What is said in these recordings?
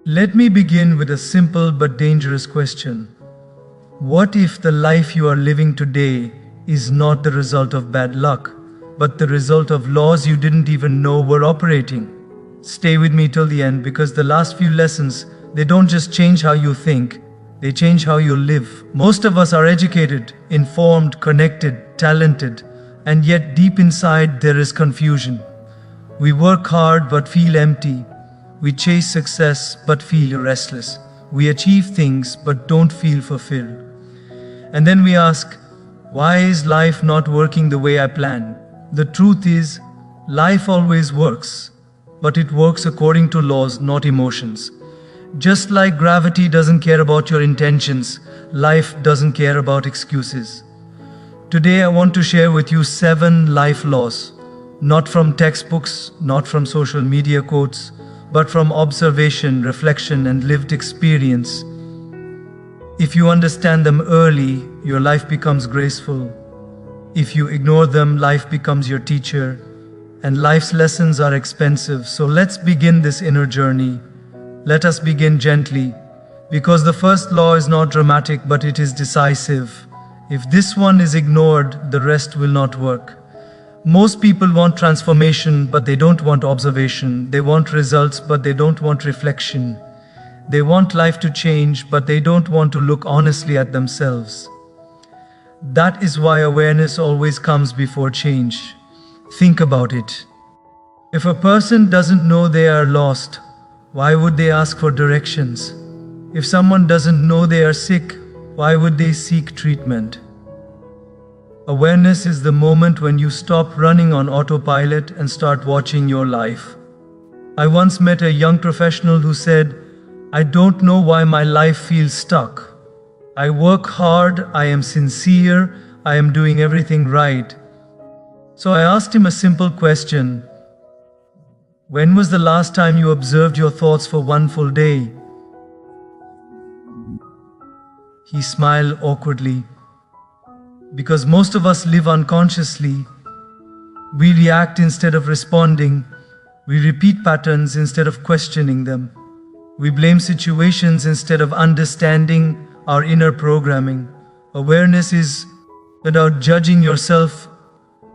Let me begin with a simple but dangerous question. What if the life you are living today is not the result of bad luck, but the result of laws you didn't even know were operating? Stay with me till the end, because the last few lessons, they don't just change how you think, they change how you live. Most of us are educated, informed, connected, talented, and yet deep inside there is confusion. We work hard but feel empty. We chase success but feel restless. We achieve things but don't feel fulfilled. And then we ask, why is life not working the way I planned? The truth is, life always works, but it works according to laws, not emotions. Just like gravity doesn't care about your intentions, life doesn't care about excuses. Today I want to share with you 7 life laws, not from textbooks, not from social media quotes, but from observation, reflection, and lived experience. If you understand them early, your life becomes graceful. If you ignore them, life becomes your teacher. And life's lessons are expensive, so let's begin this inner journey. Let us begin gently, because the first law is not dramatic, but it is decisive. If this one is ignored, the rest will not work. Most people want transformation, but they don't want observation. They want results, but they don't want reflection. They want life to change, but they don't want to look honestly at themselves. That is why awareness always comes before change. Think about it. If a person doesn't know they are lost, why would they ask for directions? If someone doesn't know they are sick, why would they seek treatment? Awareness is the moment when you stop running on autopilot and start watching your life. I once met a young professional who said, "I don't know why my life feels stuck. I work hard, I am sincere, I am doing everything right." So I asked him a simple question. When was the last time you observed your thoughts for one full day? He smiled awkwardly. Because most of us live unconsciously. We react instead of responding. We repeat patterns instead of questioning them. We blame situations instead of understanding our inner programming. Awareness is about judging yourself.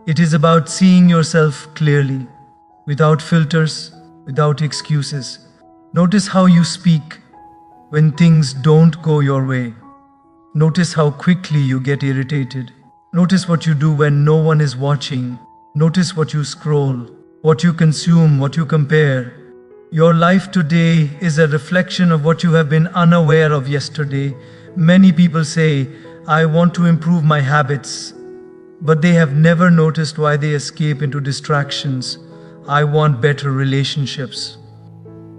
It is about seeing yourself clearly, without filters, without excuses. Notice how you speak when things don't go your way. Notice how quickly you get irritated. Notice what you do when no one is watching. Notice what you scroll, what you consume, what you compare. Your life today is a reflection of what you have been unaware of yesterday. Many people say, "I want to improve my habits," but they have never noticed why they escape into distractions. "I want better relationships,"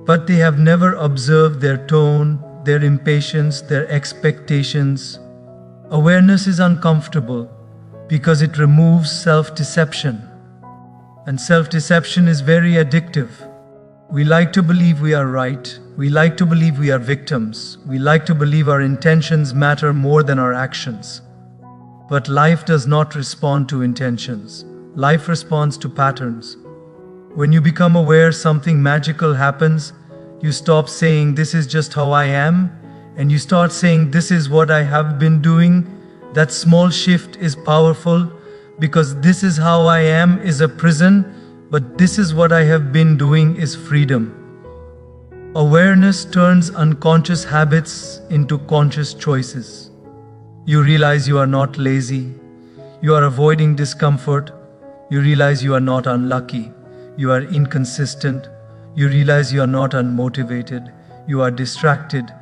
but they have never observed their tone, their impatience, their expectations. Awareness is uncomfortable because it removes self-deception. And self-deception is very addictive. We like to believe we are right. We like to believe we are victims. We like to believe our intentions matter more than our actions. But life does not respond to intentions. Life responds to patterns. When you become aware, something magical happens. You stop saying, "This is just how I am," and you start saying, "This is what I have been doing." That small shift is powerful, because "this is how I am" is a prison, but "this is what I have been doing" is freedom. Awareness turns unconscious habits into conscious choices. You realize you are not lazy. You are avoiding discomfort. You realize you are not unlucky. You are inconsistent. You realize you are not unmotivated. You are distracted.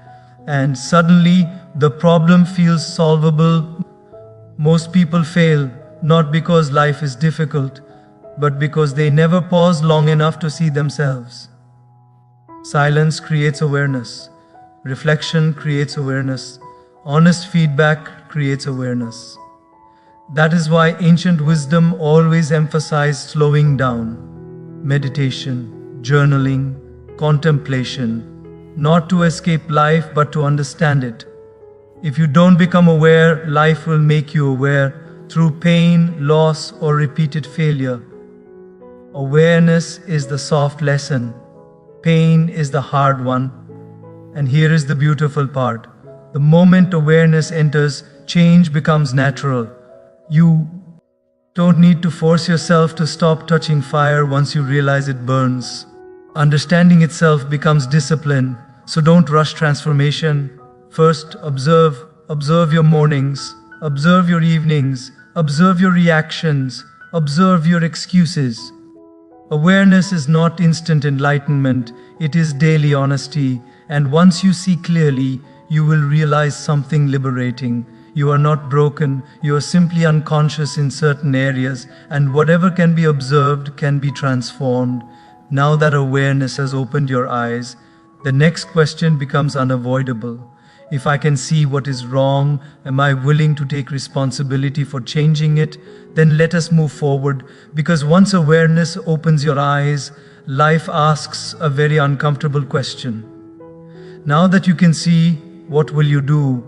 And suddenly, the problem feels solvable. Most people fail, not because life is difficult, but because they never pause long enough to see themselves. Silence creates awareness. Reflection creates awareness. Honest feedback creates awareness. That is why ancient wisdom always emphasized slowing down. Meditation, journaling, contemplation, not to escape life but to understand it. If you don't become aware, life will make you aware through pain, loss, or repeated failure. Awareness is the soft lesson. Pain is the hard one. And here is the beautiful part. The moment awareness enters, change becomes natural. You don't need to force yourself to stop touching fire once you realize it burns. Understanding itself becomes discipline, so don't rush transformation. First, observe. Observe your mornings, observe your evenings, observe your reactions, observe your excuses. Awareness is not instant enlightenment, it is daily honesty, and once you see clearly, you will realize something liberating. You are not broken, you are simply unconscious in certain areas, and whatever can be observed can be transformed. Now that awareness has opened your eyes, the next question becomes unavoidable. If I can see what is wrong, am I willing to take responsibility for changing it? Then let us move forward, because once awareness opens your eyes, life asks a very uncomfortable question. Now that you can see, what will you do?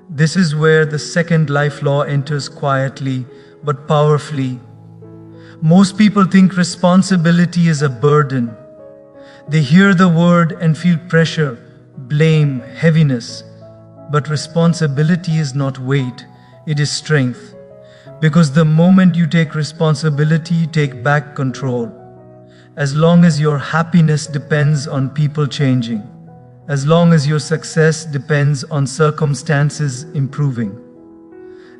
This is where the second life law enters quietly but powerfully. Most people think responsibility is a burden. They hear the word and feel pressure, blame, heaviness. But responsibility is not weight, it is strength. Because the moment you take responsibility, you take back control. As long as your happiness depends on people changing, as long as your success depends on circumstances improving,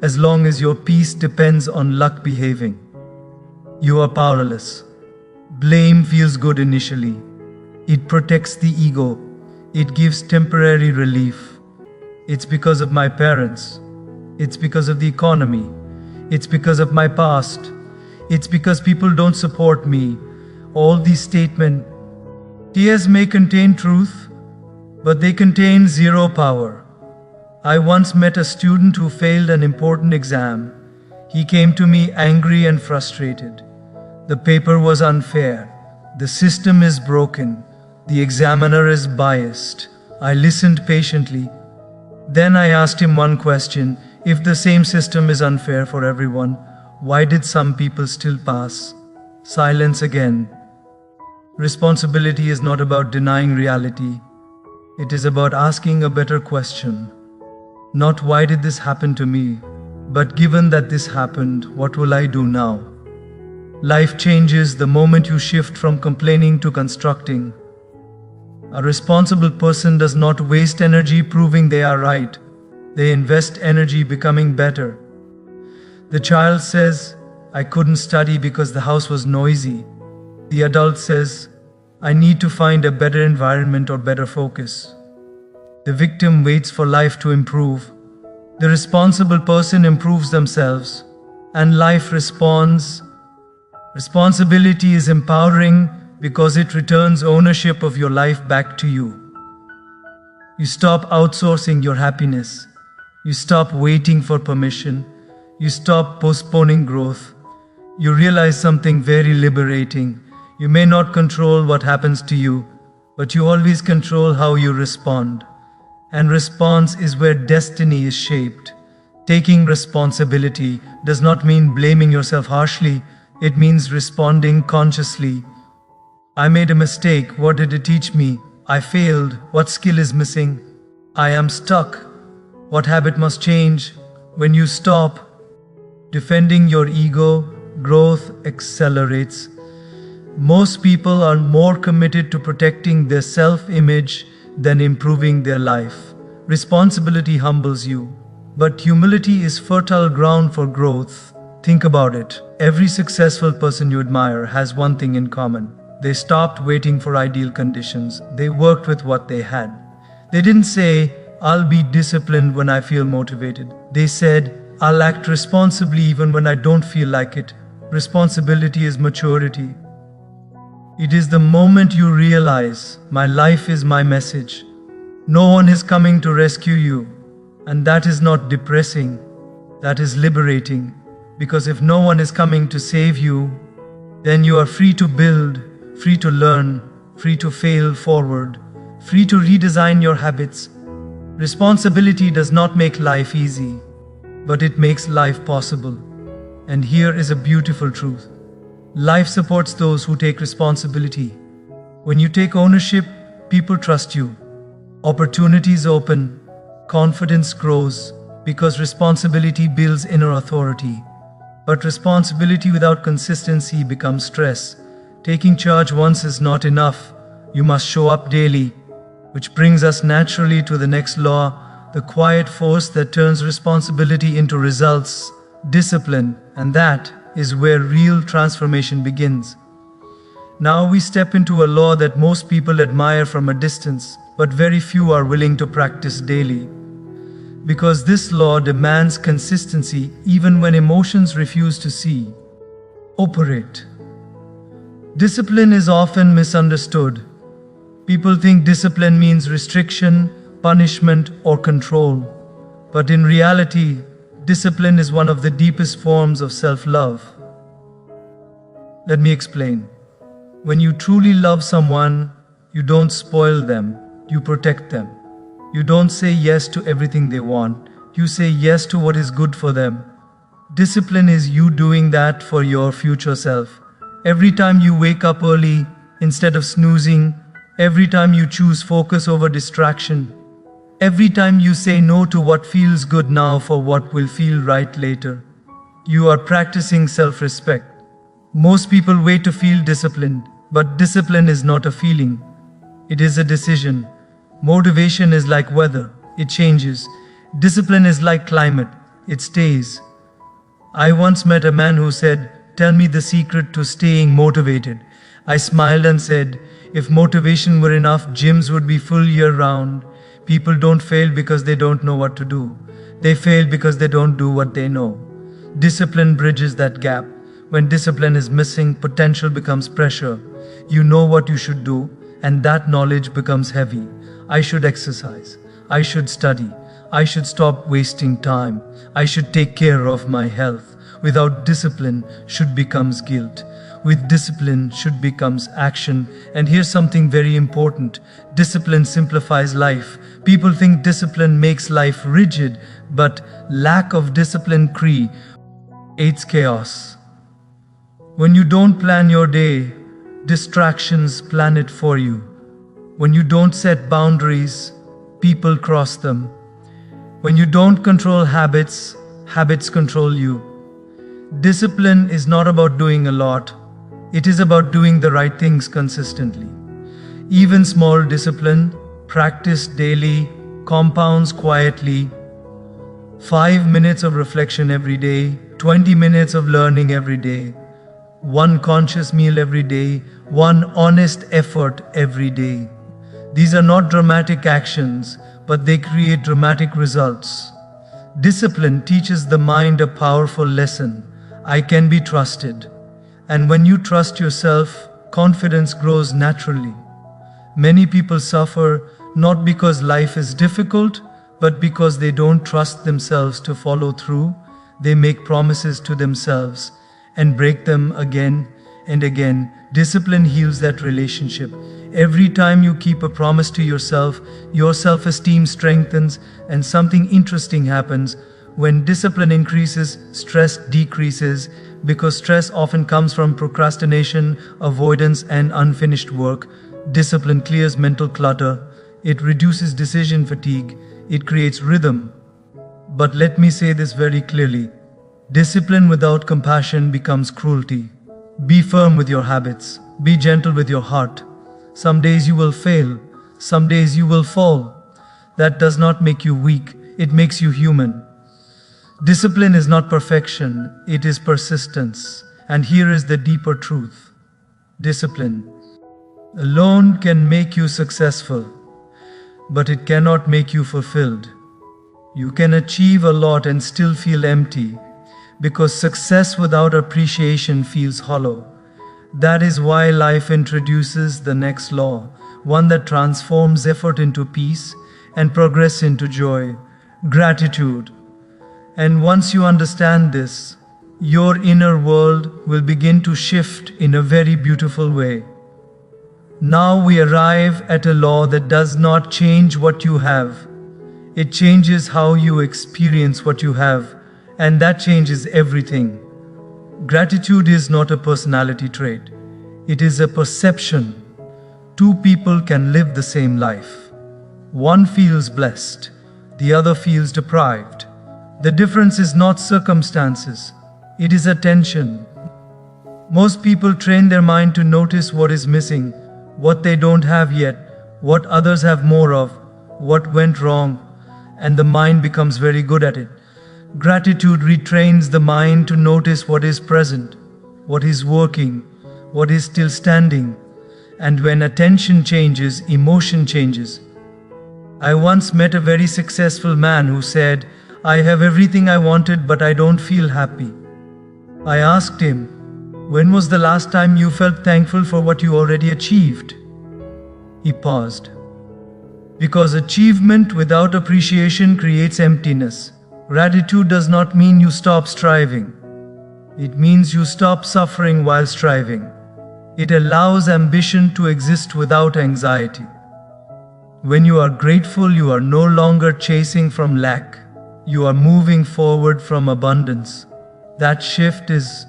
as long as your peace depends on luck behaving, you are powerless. Blame feels good initially. It protects the ego. It gives temporary relief. It's because of my parents. It's because of the economy. It's because of my past. It's because people don't support me. All these statements, tears may contain truth, but they contain zero power. I once met a student who failed an important exam. He came to me angry and frustrated. The paper was unfair. The system is broken. The examiner is biased. I listened patiently. Then I asked him one question. If the same system is unfair for everyone, why did some people still pass? Silence again. Responsibility is not about denying reality. It is about asking a better question. Not why did this happen to me, but given that this happened, what will I do now? Life changes the moment you shift from complaining to constructing. A responsible person does not waste energy proving they are right. They invest energy becoming better. The child says, I couldn't study because the house was noisy. The adult says, I need to find a better environment or better focus. The victim waits for life to improve. The responsible person improves themselves, and life responds. Responsibility is empowering because it returns ownership of your life back to you. You stop outsourcing your happiness. You stop waiting for permission. You stop postponing growth. You realize something very liberating. You may not control what happens to you, but you always control how you respond. And response is where destiny is shaped. Taking responsibility does not mean blaming yourself harshly. It means responding consciously. I made a mistake. What did it teach me? I failed. What skill is missing? I am stuck. What habit must change? When you stop defending your ego, growth accelerates. Most people are more committed to protecting their self-image than improving their life. Responsibility humbles you, but humility is fertile ground for growth. Think about it. Every successful person you admire has one thing in common. They stopped waiting for ideal conditions. They worked with what they had. They didn't say, I'll be disciplined when I feel motivated. They said, I'll act responsibly even when I don't feel like it. Responsibility is maturity. It is the moment you realize, my life is my message. No one is coming to rescue you. And that is not depressing. That is liberating. Because if no one is coming to save you, then you are free to build, free to learn, free to fail forward, free to redesign your habits. Responsibility does not make life easy, but it makes life possible. And here is a beautiful truth. Life supports those who take responsibility. When you take ownership, people trust you. Opportunities open, confidence grows, because responsibility builds inner authority. But responsibility without consistency becomes stress. Taking charge once is not enough. You must show up daily, which brings us naturally to the next law, the quiet force that turns responsibility into results, discipline, and that is where real transformation begins. Now we step into a law that most people admire from a distance, but very few are willing to practice daily. Because this law demands consistency even when emotions refuse to see. Operate. Discipline is often misunderstood. People think discipline means restriction, punishment, or control. But in reality, discipline is one of the deepest forms of self-love. Let me explain. When you truly love someone, you don't spoil them, you protect them. You don't say yes to everything they want, you say yes to what is good for them. Discipline is you doing that for your future self. Every time you wake up early instead of snoozing, every time you choose focus over distraction, every time you say no to what feels good now for what will feel right later, you are practicing self-respect. Most people wait to feel disciplined, but discipline is not a feeling. It is a decision. Motivation is like weather, it changes. Discipline is like climate, it stays. I once met a man who said, "Tell me the secret to staying motivated." I smiled and said, "If motivation were enough, gyms would be full year round. People don't fail because they don't know what to do. They fail because they don't do what they know." Discipline bridges that gap. When discipline is missing, potential becomes pressure. You know what you should do, and that knowledge becomes heavy. I should exercise. I should study. I should stop wasting time. I should take care of my health. Without discipline, should becomes guilt. With discipline, should becomes action. And here's something very important. Discipline simplifies life. People think discipline makes life rigid, but lack of discipline creates chaos. When you don't plan your day, distractions plan it for you. When you don't set boundaries, people cross them. When you don't control habits, habits control you. Discipline is not about doing a lot. It is about doing the right things consistently. Even small discipline, practiced daily, compounds quietly. 5 minutes of reflection every day, 20 minutes of learning every day. One conscious meal every day, one honest effort every day. These are not dramatic actions, but they create dramatic results. Discipline teaches the mind a powerful lesson. I can be trusted. And when you trust yourself, confidence grows naturally. Many people suffer not because life is difficult, but because they don't trust themselves to follow through. They make promises to themselves and break them again and again. Discipline heals that relationship. Every time you keep a promise to yourself, your self-esteem strengthens and something interesting happens. When discipline increases, stress decreases, because stress often comes from procrastination, avoidance, and unfinished work. Discipline clears mental clutter. It reduces decision fatigue. It creates rhythm. But let me say this very clearly. Discipline without compassion becomes cruelty. Be firm with your habits. Be gentle with your heart. Some days you will fail. Some days you will fall. That does not make you weak. It makes you human. Discipline is not perfection. It is persistence. And here is the deeper truth. Discipline alone can make you successful, but it cannot make you fulfilled. You can achieve a lot and still feel empty, because success without appreciation feels hollow. That is why life introduces the next law, one that transforms effort into peace and progress into joy, gratitude. And once you understand this, your inner world will begin to shift in a very beautiful way. Now we arrive at a law that does not change what you have. It changes how you experience what you have, and that changes everything. Gratitude is not a personality trait. It is a perception. Two people can live the same life. One feels blessed, the other feels deprived. The difference is not circumstances, it is attention. Most people train their mind to notice what is missing, what they don't have yet, what others have more of, what went wrong, and the mind becomes very good at it. Gratitude retrains the mind to notice what is present, what is working, what is still standing. And when attention changes, emotion changes. I once met a very successful man who said, "I have everything I wanted, but I don't feel happy." I asked him, "When was the last time you felt thankful for what you already achieved?" He paused. Because achievement without appreciation creates emptiness. Gratitude does not mean you stop striving. It means you stop suffering while striving. It allows ambition to exist without anxiety. When you are grateful, you are no longer chasing from lack. You are moving forward from abundance. That shift is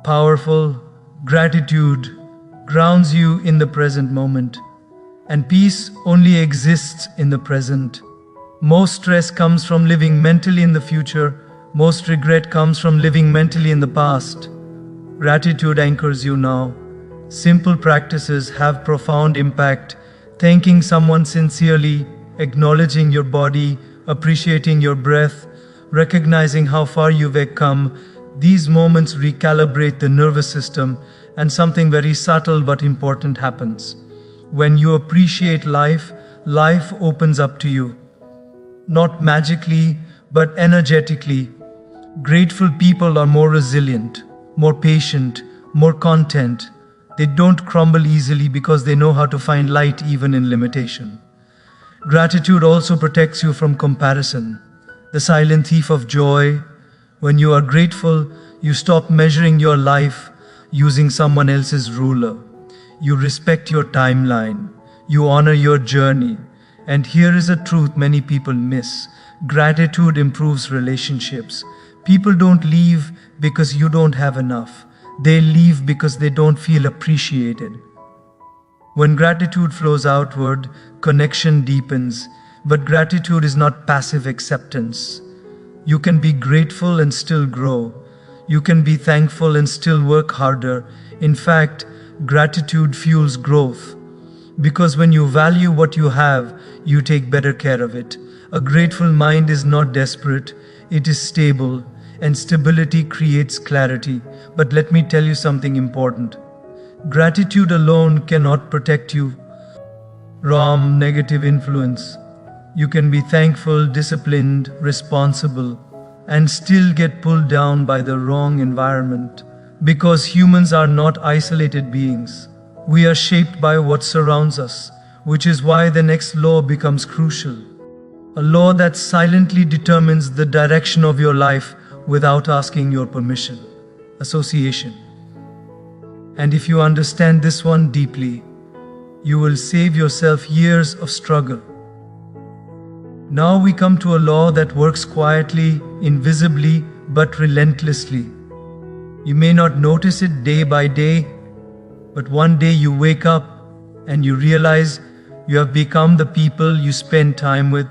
powerful. Gratitude grounds you in the present moment. And peace only exists in the present. Most stress comes from living mentally in the future. Most regret comes from living mentally in the past. Gratitude anchors you now. Simple practices have profound impact. Thanking someone sincerely, acknowledging your body, appreciating your breath, recognizing how far you've come. These moments recalibrate the nervous system, and something very subtle but important happens. When you appreciate life, life opens up to you. Not magically, but energetically. Grateful people are more resilient, more patient, more content. They don't crumble easily because they know how to find light even in limitation. Gratitude also protects you from comparison, the silent thief of joy. When you are grateful, you stop measuring your life using someone else's ruler. You respect your timeline. You honor your journey. And here is a truth many people miss. Gratitude improves relationships. People don't leave because you don't have enough. They leave because they don't feel appreciated. When gratitude flows outward, connection deepens. But gratitude is not passive acceptance. You can be grateful and still grow. You can be thankful and still work harder. In fact, gratitude fuels growth. Because when you value what you have, you take better care of it. A grateful mind is not desperate, it is stable, and stability creates clarity. But let me tell you something important. Gratitude alone cannot protect you from negative influence. You can be thankful, disciplined, responsible, and still get pulled down by the wrong environment. Because humans are not isolated beings. We are shaped by what surrounds us, which is why the next law becomes crucial. A law that silently determines the direction of your life without asking your permission. Association. And if you understand this one deeply, you will save yourself years of struggle. Now we come to a law that works quietly, invisibly, but relentlessly. You may not notice it day by day, but one day you wake up and you realize you have become the people you spend time with.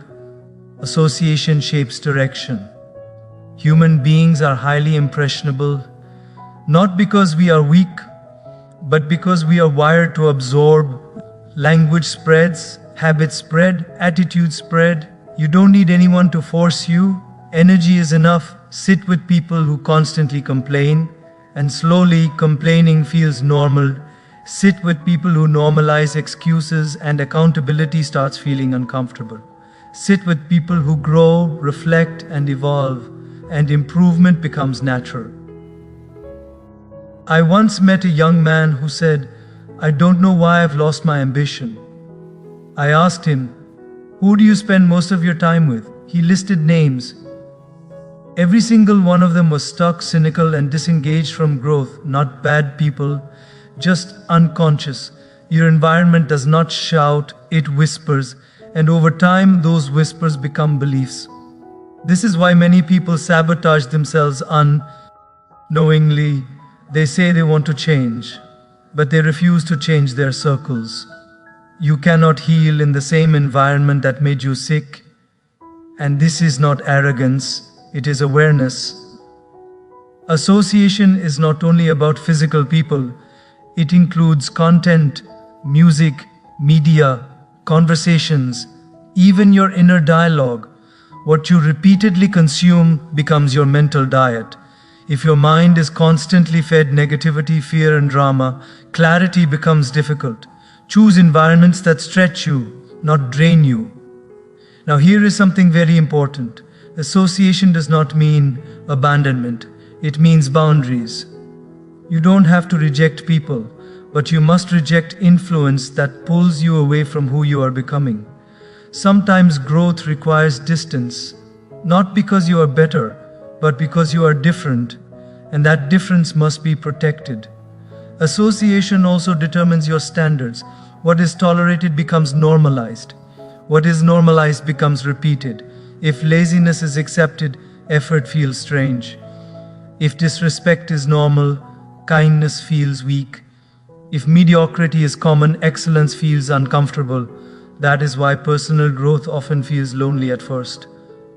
Association shapes direction. Human beings are highly impressionable, not because we are weak, but because we are wired to absorb. Language spreads, habits spread, attitudes spread. You don't need anyone to force you. Energy is enough. Sit with people who constantly complain, and slowly complaining feels normal. Sit with people who normalize excuses, and accountability starts feeling uncomfortable. Sit with people who grow, reflect, and evolve, and improvement becomes natural. I once met a young man who said, "I don't know why I've lost my ambition." I asked him, "Who do you spend most of your time with?" He listed names. Every single one of them was stuck, cynical, and disengaged from growth. Not bad people, just unconscious. Your environment does not shout, it whispers, and over time those whispers become beliefs. This is why many people sabotage themselves unknowingly. They say they want to change, but they refuse to change their circles. You cannot heal in the same environment that made you sick. And this is not arrogance, it is awareness. Association is not only about physical people, it includes content, music, media, conversations, even your inner dialogue. What you repeatedly consume becomes your mental diet. If your mind is constantly fed negativity, fear, and drama, clarity becomes difficult. Choose environments that stretch you, not drain you. Now, here is something very important. Association does not mean abandonment, it means boundaries. You don't have to reject people, but you must reject influence that pulls you away from who you are becoming. Sometimes growth requires distance, not because you are better, but because you are different, and that difference must be protected. Association also determines your standards. What is tolerated becomes normalized. What is normalized becomes repeated. If laziness is accepted, effort feels strange. If disrespect is normal, kindness feels weak. If mediocrity is common, excellence feels uncomfortable. That is why personal growth often feels lonely at first.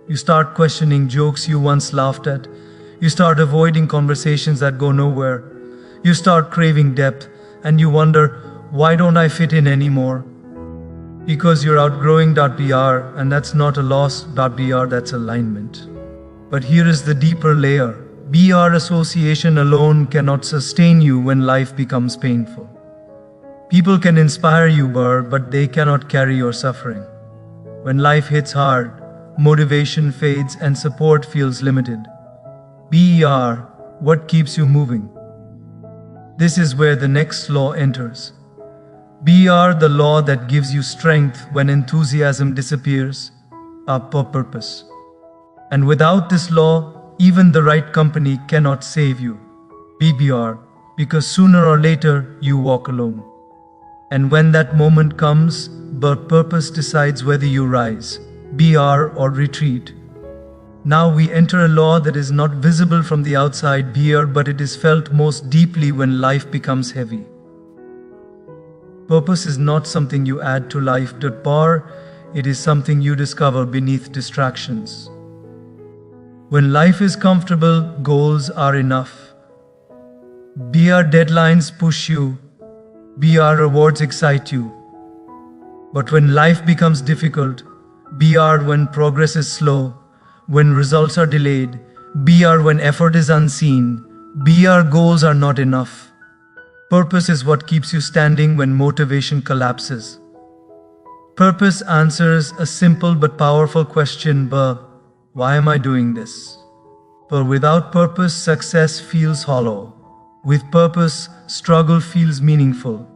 You start questioning jokes you once laughed at. You start avoiding conversations that go nowhere. You start craving depth, and you wonder, why don't I fit in anymore? Because you're outgrowing .br, and that's not a loss .br, that's alignment. But here is the deeper layer. BR association alone cannot sustain you when life becomes painful. People can inspire you, but they cannot carry your suffering. When life hits hard, motivation fades and support feels limited. BER, what keeps you moving? This is where the next law enters. BR, the law that gives you strength when enthusiasm disappears, purpose. And without this law, even the right company cannot save you. BBR, because sooner or later you walk alone. And when that moment comes, purpose decides whether you rise, BR, or retreat. Now we enter a law that is not visible from the outside, BR, but it is felt most deeply when life becomes heavy. Purpose is not something you add to life, it is something you discover beneath distractions. When life is comfortable, goals are enough. BR deadlines push you, BR rewards excite you. But when life becomes difficult, BR when progress is slow, when results are delayed, BR when effort is unseen, BR goals are not enough. Purpose is what keeps you standing when motivation collapses. Purpose answers a simple but powerful question, why am I doing this? For without purpose, success feels hollow. With purpose, struggle feels meaningful.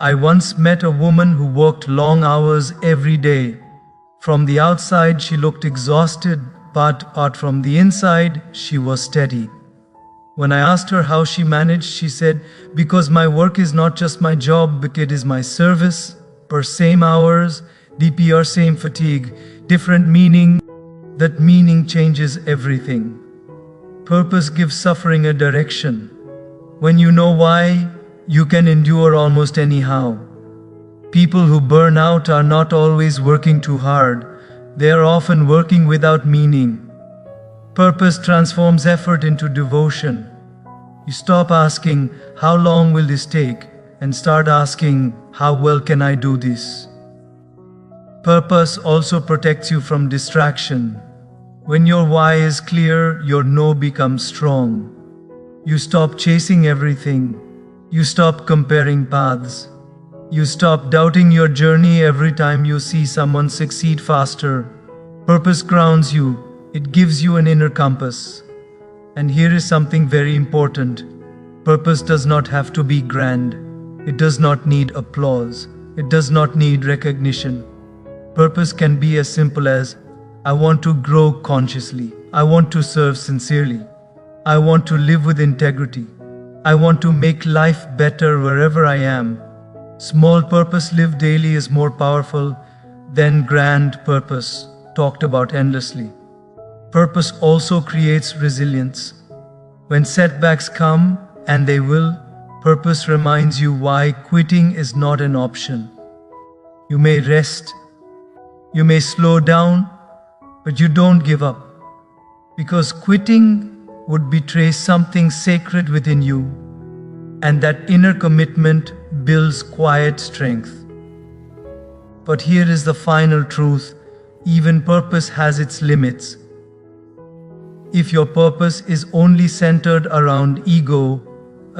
I once met a woman who worked long hours every day. From the outside, she looked exhausted, but from the inside, she was steady. When I asked her how she managed, she said, because my work is not just my job, but it is my service. Per same hours, DPR same fatigue, different meaning. That meaning changes everything. Purpose gives suffering a direction. When you know why, you can endure almost anyhow. People who burn out are not always working too hard. They are often working without meaning. Purpose transforms effort into devotion. You stop asking, how long will this take? And start asking, how well can I do this? Purpose also protects you from distraction. When your why is clear, your no becomes strong. You stop chasing everything. You stop comparing paths. You stop doubting your journey every time you see someone succeed faster. Purpose grounds you. It gives you an inner compass. And here is something very important. Purpose does not have to be grand. It does not need applause. It does not need recognition. Purpose can be as simple as, I want to grow consciously. I want to serve sincerely. I want to live with integrity. I want to make life better wherever I am. Small purpose lived daily is more powerful than grand purpose talked about endlessly. Purpose also creates resilience. When setbacks come, and they will, purpose reminds you why quitting is not an option. You may rest, you may slow down, but you don't give up. Because quitting would betray something sacred within you, and that inner commitment builds quiet strength. But here is the final truth: even purpose has its limits. If your purpose is only centered around ego,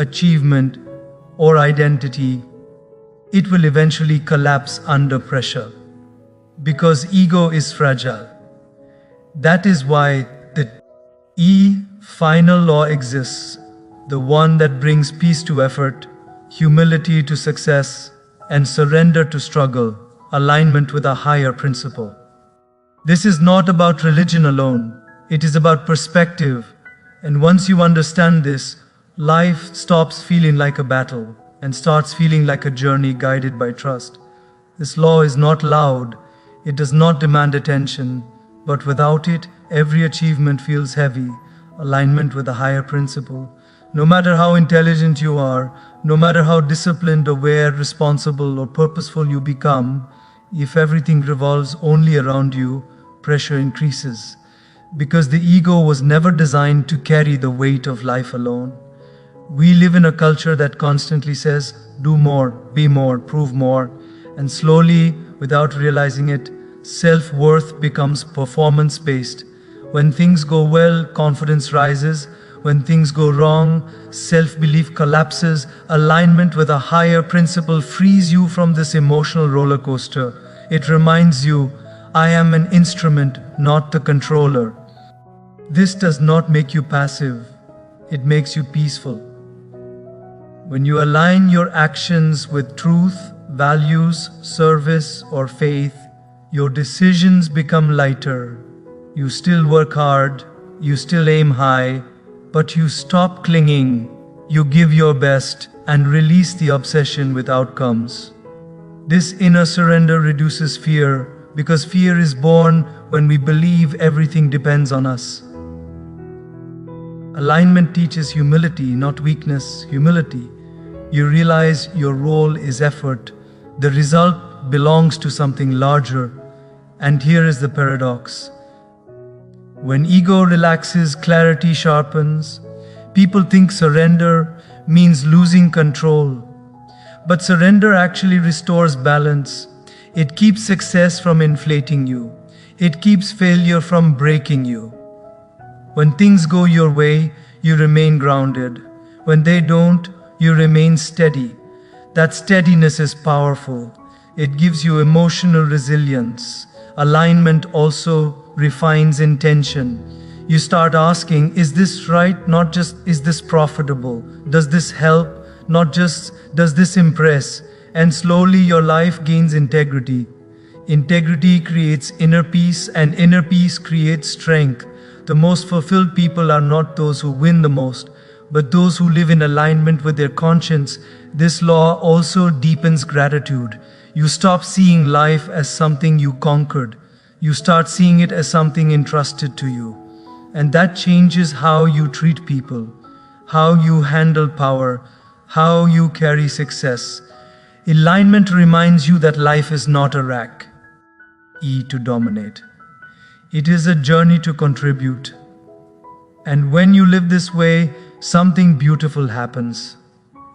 achievement, or identity, it will eventually collapse under pressure. Because ego is fragile. That is why the final law exists, the one that brings peace to effort, humility to success, and surrender to struggle, alignment with a higher principle. This is not about religion alone. It is about perspective, and once you understand this, life stops feeling like a battle and starts feeling like a journey guided by trust. This law is not loud, it does not demand attention, but without it, every achievement feels heavy, alignment with a higher principle. No matter how intelligent you are, no matter how disciplined, aware, responsible, or purposeful you become, if everything revolves only around you, pressure increases. Because the ego was never designed to carry the weight of life alone. We live in a culture that constantly says, do more, be more, prove more, and slowly, without realizing it, self-worth becomes performance-based. When things go well, confidence rises. When things go wrong, self-belief collapses. Alignment with a higher principle frees you from this emotional roller coaster. It reminds you, I am an instrument, not the controller. This does not make you passive, it makes you peaceful. When you align your actions with truth, values, service, or faith, your decisions become lighter. You still work hard, you still aim high, but you stop clinging, you give your best, and release the obsession with outcomes. This inner surrender reduces fear, because fear is born when we believe everything depends on us. Alignment teaches humility, not weakness, humility. You realize your role is effort. The result belongs to something larger. And here is the paradox. When ego relaxes, clarity sharpens. People think surrender means losing control. But surrender actually restores balance. It keeps success from inflating you. It keeps failure from breaking you. When things go your way, you remain grounded. When they don't, you remain steady. That steadiness is powerful. It gives you emotional resilience. Alignment also refines intention. You start asking, is this right? Not just, is this profitable? Does this help? Not just, does this impress? And slowly your life gains integrity. Integrity creates inner peace, and inner peace creates strength. The most fulfilled people are not those who win the most, but those who live in alignment with their conscience. This law also deepens gratitude. You stop seeing life as something you conquered. You start seeing it as something entrusted to you. And that changes how you treat people, how you handle power, how you carry success. Alignment reminds you that life is not a rack, to dominate. It is a journey to contribute. And when you live this way, something beautiful happens.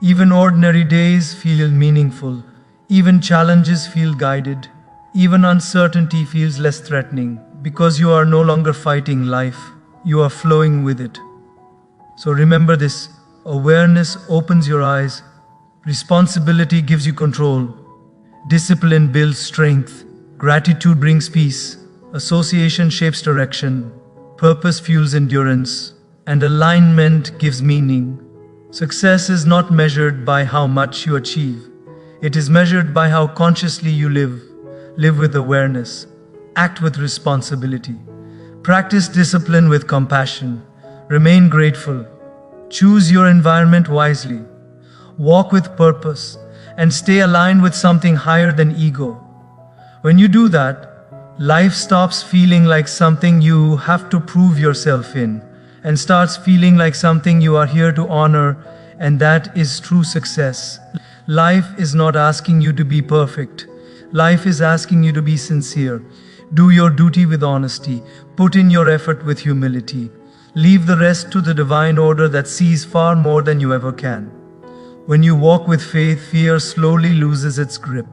Even ordinary days feel meaningful. Even challenges feel guided. Even uncertainty feels less threatening, because you are no longer fighting life, you are flowing with it. So remember this: awareness opens your eyes, responsibility gives you control, discipline builds strength, gratitude brings peace, association shapes direction, purpose fuels endurance, and alignment gives meaning. Success is not measured by how much you achieve. It is measured by how consciously you live. Live with awareness. Act with responsibility. Practice discipline with compassion. Remain grateful. Choose your environment wisely. Walk with purpose and stay aligned with something higher than ego. When you do that, life stops feeling like something you have to prove yourself in and starts feeling like something you are here to honor, and that is true success. Life is not asking you to be perfect. Life is asking you to be sincere. Do your duty with honesty. Put in your effort with humility. Leave the rest to the divine order that sees far more than you ever can. When you walk with faith, fear slowly loses its grip.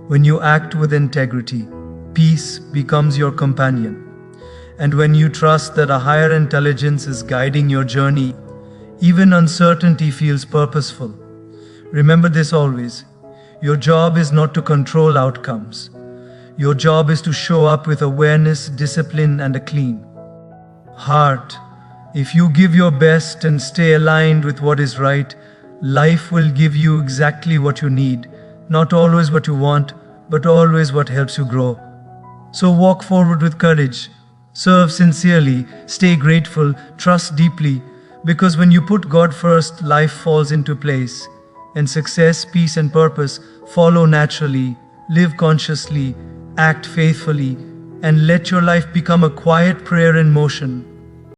When you act with integrity, peace becomes your companion. And when you trust that a higher intelligence is guiding your journey, even uncertainty feels purposeful. Remember this always. Your job is not to control outcomes. Your job is to show up with awareness, discipline, and a clean heart. If you give your best and stay aligned with what is right, life will give you exactly what you need. Not always what you want, but always what helps you grow. So walk forward with courage. Serve sincerely, stay grateful, trust deeply, because when you put God first, life falls into place, and success, peace, and purpose follow naturally. Live consciously, act faithfully, and let your life become a quiet prayer in motion.